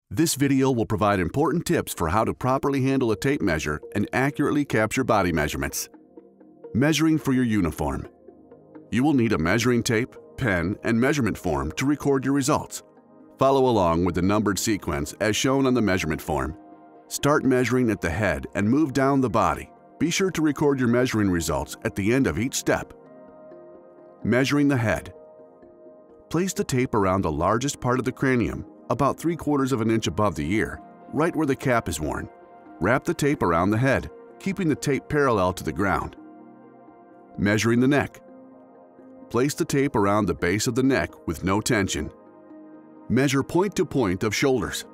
This video will provide important tips for how to properly handle a tape measure and accurately capture body measurements. Measuring for your uniform. You will need a measuring tape, pen, and measurement form to record your results. Follow along with the numbered sequence as shown on the measurement form. Start measuring at the head and move down the body. Be sure to record your measuring results at the end of each step. Measuring the head. Place the tape around the largest part of the cranium, about 3/4 of an inch above the ear, right where the cap is worn. Wrap the tape around the head, keeping the tape parallel to the ground. Measuring the neck. Place the tape around the base of the neck with no tension. Measure point to point of shoulders.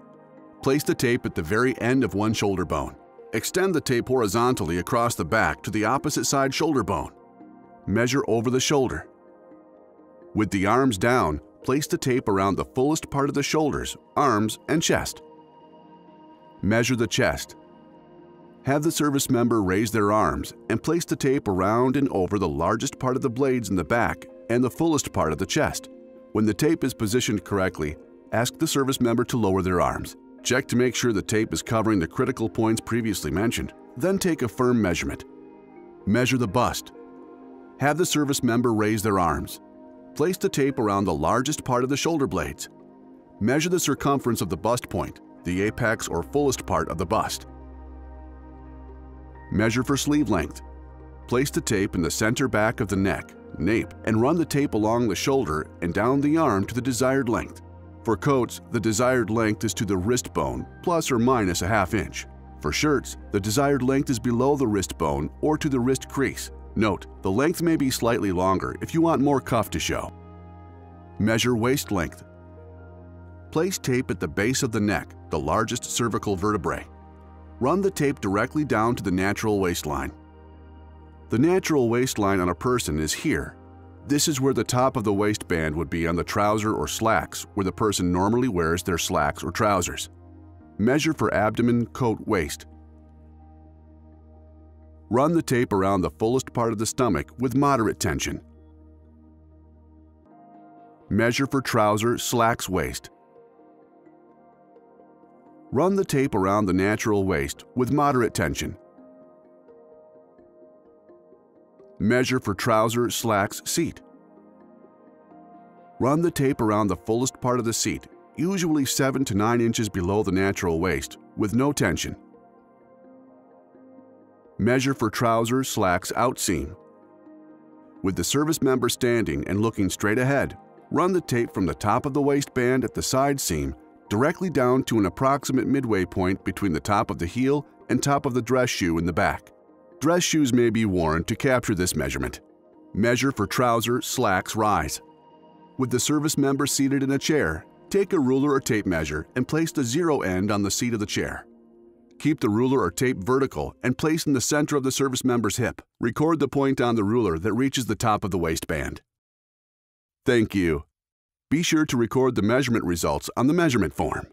Place the tape at the very end of one shoulder bone. Extend the tape horizontally across the back to the opposite side shoulder bone. Measure over the shoulder. With the arms down, place the tape around the fullest part of the shoulders, arms, and chest. Measure the chest. Have the service member raise their arms and place the tape around and over the largest part of the blades in the back and the fullest part of the chest. When the tape is positioned correctly, ask the service member to lower their arms. Check to make sure the tape is covering the critical points previously mentioned. Then take a firm measurement. Measure the bust. Have the service member raise their arms. Place the tape around the largest part of the shoulder blades. Measure the circumference of the bust point, the apex or fullest part of the bust. Measure for sleeve length. Place the tape in the center back of the neck, nape, and run the tape along the shoulder and down the arm to the desired length. For coats, the desired length is to the wrist bone, plus or minus a ½ inch. For shirts, the desired length is below the wrist bone or to the wrist crease. Note, the length may be slightly longer if you want more cuff to show. Measure waist length. Place tape at the base of the neck, the largest cervical vertebrae. Run the tape directly down to the natural waistline. The natural waistline on a person is here. This is where the top of the waistband would be on the trouser or slacks, where the person normally wears their slacks or trousers. Measure for abdomen, coat, waist. Run the tape around the fullest part of the stomach with moderate tension. Measure for trouser, slacks, waist. Run the tape around the natural waist with moderate tension. Measure for trouser, slacks, seat. Run the tape around the fullest part of the seat, usually 7 to 9 inches below the natural waist, with no tension. Measure for trouser, slacks, outseam. With the service member standing and looking straight ahead, run the tape from the top of the waistband at the side seam directly down to an approximate midway point between the top of the heel and top of the dress shoe in the back. Dress shoes may be worn to capture this measurement. Measure for trouser, slacks, rise. With the service member seated in a chair, take a ruler or tape measure and place the zero end on the seat of the chair. Keep the ruler or tape vertical and place in the center of the service member's hip. Record the point on the ruler that reaches the top of the waistband. Thank you. Be sure to record the measurement results on the measurement form.